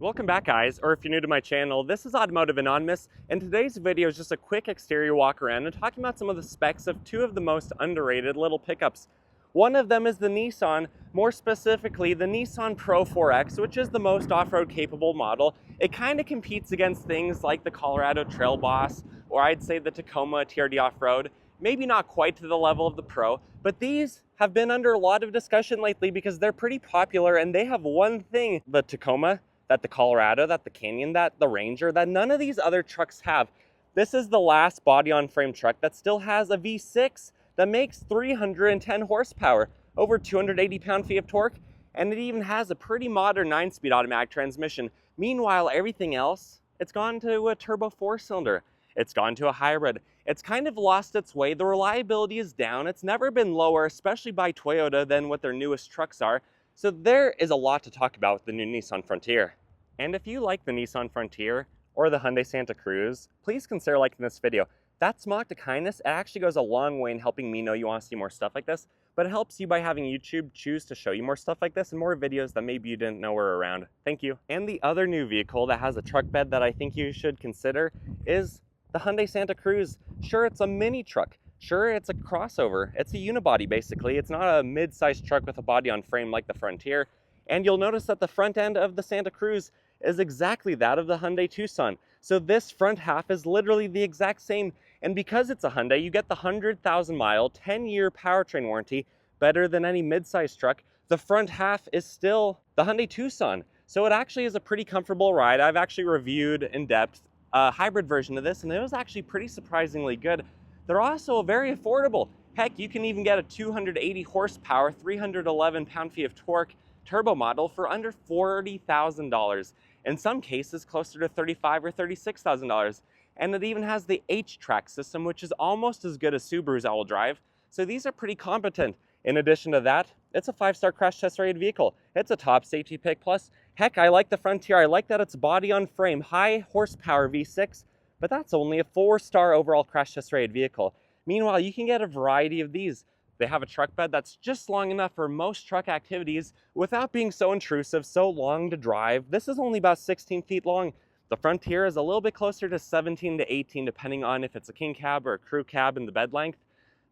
Welcome back, guys, or if you're new to my channel, this is Automotive Anonymous, and today's video is just a quick exterior walk around and talking about some of the specs of two of the most underrated little pickups. One of them is the Nissan, more specifically the Nissan Pro4x, which is the most off-road capable model. It kind of competes against things like the Colorado Trail Boss, or I'd say the Tacoma TRD Off-Road. Maybe not quite to the level of the Pro, but these have been under a lot of discussion lately because they're pretty popular and they have one thing, the Tacoma, that the Colorado, that the Canyon, that the Ranger, that none of these other trucks have. This is the last body-on-frame truck that still has a V6 that makes 310 horsepower, over 280 pound-feet of torque, and it even has a pretty modern 9-speed automatic transmission. Meanwhile, everything else, it's gone to a turbo 4-cylinder. It's gone to a hybrid. It's kind of lost its way. The reliability is down. It's never been lower, especially by Toyota, than what their newest trucks are. So there is a lot to talk about with the new Nissan Frontier. And if you like the Nissan Frontier or the Hyundai Santa Cruze, please consider liking this video. That small act of kindness, it actually goes a long way in helping me know you want to see more stuff like this, but it helps you by having YouTube choose to show you more stuff like this and more videos that maybe you didn't know were around. Thank you. And the other new vehicle that has a truck bed that I think you should consider is the Hyundai Santa Cruze. Sure, it's a mini truck. Sure, it's a crossover. It's a unibody, basically. It's not a mid-sized truck with a body on frame like the Frontier. And you'll notice that the front end of the Santa Cruze is exactly that of the Hyundai Tucson. So this front half is literally the exact same. And because it's a Hyundai, you get the 100,000 mile, 10-year powertrain warranty, better than any mid-sized truck. The front half is still the Hyundai Tucson. So it actually is a pretty comfortable ride. I've actually reviewed in depth a hybrid version of this, and it was actually pretty surprisingly good. They're also very affordable. Heck, you can even get a 280 horsepower, 311 pound-feet of torque turbo model for under $40,000. In some cases, closer to $35,000 or $36,000. And it even has the H-Track system, which is almost as good as Subaru's all-wheel drive. So these are pretty competent. In addition to that, it's a 5-star crash test rated vehicle. It's a top safety pick. Plus, heck, I like the Frontier. I like that it's body on frame, high horsepower V6, but that's only a 4-star overall crash test rated vehicle. Meanwhile, you can get a variety of these. They have a truck bed that's just long enough for most truck activities without being so intrusive, so long to drive. This is only about 16 feet long. The Frontier is a little bit closer to 17 to 18, depending on if it's a king cab or a crew cab in the bed length.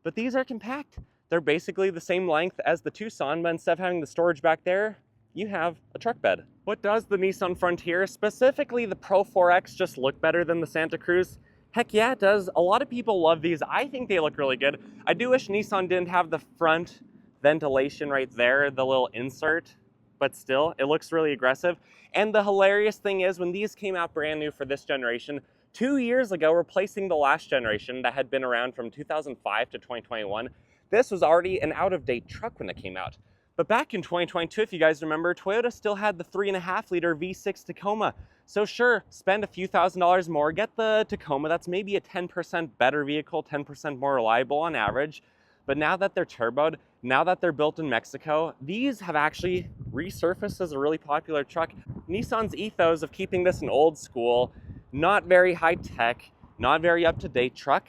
But these are compact. They're basically the same length as the Tucson, but instead of having the storage back there, you have a truck bed. What does the Nissan Frontier, specifically the Pro4x, just look better than the Santa Cruze? Heck yeah, it does. A lot of people love these. I think they look really good. I do wish Nissan didn't have the front ventilation right there, the little insert, but still, it looks really aggressive. And the hilarious thing is, when these came out brand new for this generation, 2 years ago, replacing the last generation that had been around from 2005 to 2021, this was already an out-of-date truck when it came out. But back in 2022, if you guys remember, Toyota still had the 3.5-liter V6 Tacoma. So sure, spend a few $1,000s more, get the Tacoma. That's maybe a 10% better vehicle, 10% more reliable on average. But now that they're turboed, now that they're built in Mexico, these have actually resurfaced as a really popular truck. Nissan's ethos of keeping this an old school, not very high tech, not very up-to-date truck,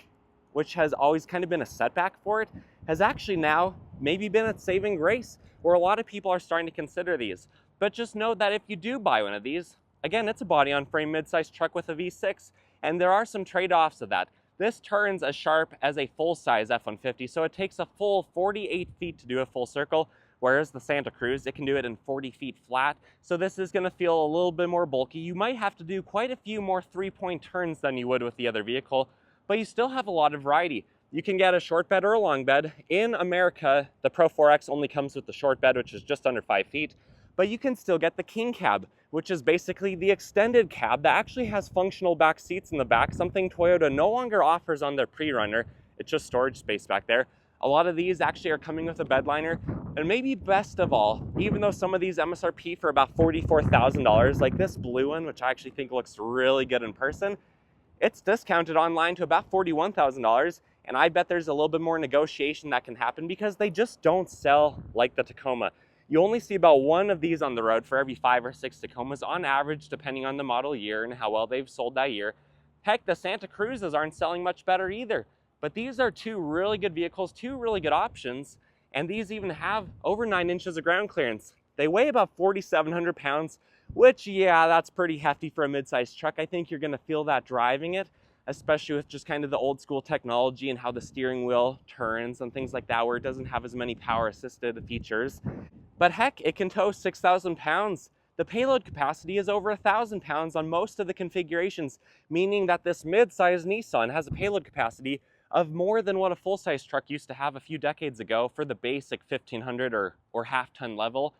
which has always kind of been a setback for it, has actually now maybe been a saving grace, where a lot of people are starting to consider these. But just know that if you do buy one of these, again, it's a body-on-frame mid-sized truck with a V6, and there are some trade-offs of that. This turns as sharp as a full-size F-150, so it takes a full 48 feet to do a full circle, whereas the Santa Cruze, it can do it in 40 feet flat. So this is going to feel a little bit more bulky. You might have to do quite a few more 3-point turns than you would with the other vehicle, but you still have a lot of variety. You can get a short bed or a long bed. In America, the Pro4x only comes with the short bed, which is just under 5 feet, but you can still get the king cab, which is basically the extended cab that actually has functional back seats in the back, something Toyota no longer offers on their pre-runner. It's just storage space back there. A lot of these actually are coming with a bed liner, and maybe best of all, even though some of these MSRP for about $44,000, like this blue one, which I actually think looks really good in person, it's discounted online to about $41,000, and I bet there's a little bit more negotiation that can happen because they just don't sell like the Tacoma. You only see about one of these on the road for every 5 or 6 Tacomas on average, depending on the model year and how well they've sold that year. Heck, the Santa Cruzes aren't selling much better either. But these are two really good vehicles, two really good options, and these even have over 9 inches of ground clearance. They weigh about 4,700 pounds, which, yeah, that's pretty hefty for a mid-sized truck. I think you're gonna feel that driving it, especially with just kind of the old school technology and how the steering wheel turns and things like that, where it doesn't have as many power assisted features. But heck, it can tow 6,000 pounds. The payload capacity is over 1,000 pounds on most of the configurations, meaning that this mid-sized Nissan has a payload capacity of more than what a full-size truck used to have a few decades ago for the basic 1,500 or half-ton level.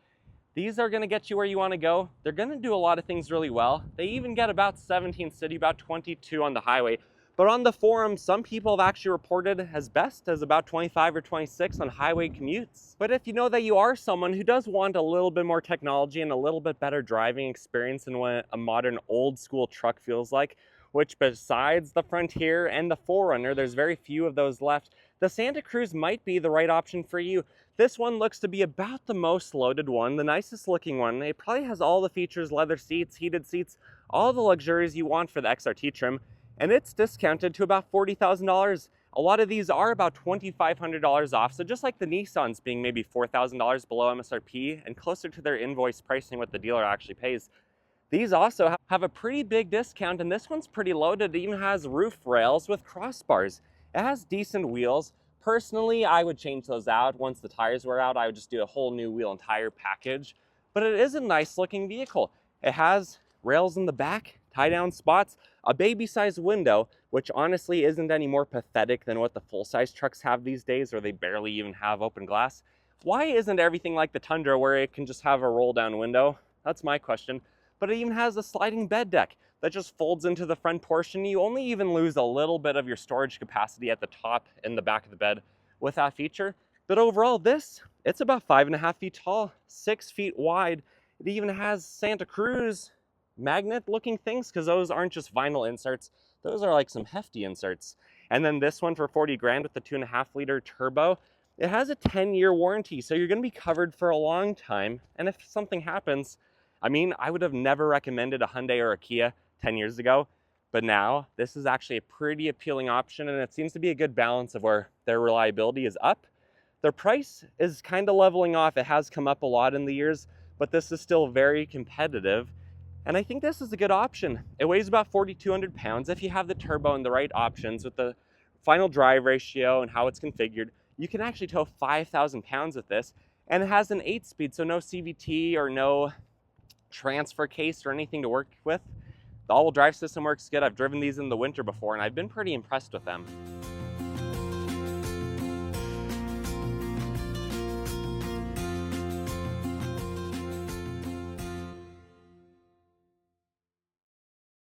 These are going to get you where you want to go. They're going to do a lot of things really well. They even get about 17 city, about 22 on the highway. But on the forum, some people have actually reported as best as about 25 or 26 on highway commutes. But if you know that you are someone who does want a little bit more technology and a little bit better driving experience than what a modern old school truck feels like, which besides the Frontier and the 4Runner, there's very few of those left, the Santa Cruze might be the right option for you. This one looks to be about the most loaded one, the nicest looking one. It probably has all the features, leather seats, heated seats, all the luxuries you want for the XRT trim, and it's discounted to about $40,000. A lot of these are about $2,500 off, so just like the Nissans being maybe $4,000 below MSRP and closer to their invoice pricing what the dealer actually pays, these also have a pretty big discount, and this one's pretty loaded. It even has roof rails with crossbars. It has decent wheels. Personally, I would change those out. Once the tires wear out, I would just do a whole new wheel and tire package. But it is a nice looking vehicle. It has rails in the back, tie-down spots, a baby-sized window, which honestly isn't any more pathetic than what the full-size trucks have these days, where they barely even have open glass. Why isn't everything like the Tundra where it can just have a roll-down window? That's my question. But it even has a sliding bed deck that just folds into the front portion. You only even lose a little bit of your storage capacity at the top and the back of the bed with that feature. But overall, it's about 5.5 feet tall, 6 feet wide. It even has Santa Cruze magnet looking things, because those aren't just vinyl inserts. Those are like some hefty inserts. And then this one for 40 grand with the 2.5 liter turbo. It has a 10-year warranty, so you're gonna be covered for a long time. And if something happens, I mean, I would have never recommended a Hyundai or a Kia 10 years ago, but now this is actually a pretty appealing option, and it seems to be a good balance of where their reliability is up. Their price is kind of leveling off. It has come up a lot in the years, but this is still very competitive. And I think this is a good option. It weighs about 4,200 pounds. If you have the turbo and the right options with the final drive ratio and how it's configured, you can actually tow 5,000 pounds with this. And it has an 8-speed, so no CVT or no transfer case or anything to work with. The all-wheel drive system works good. I've driven these in the winter before, and I've been pretty impressed with them.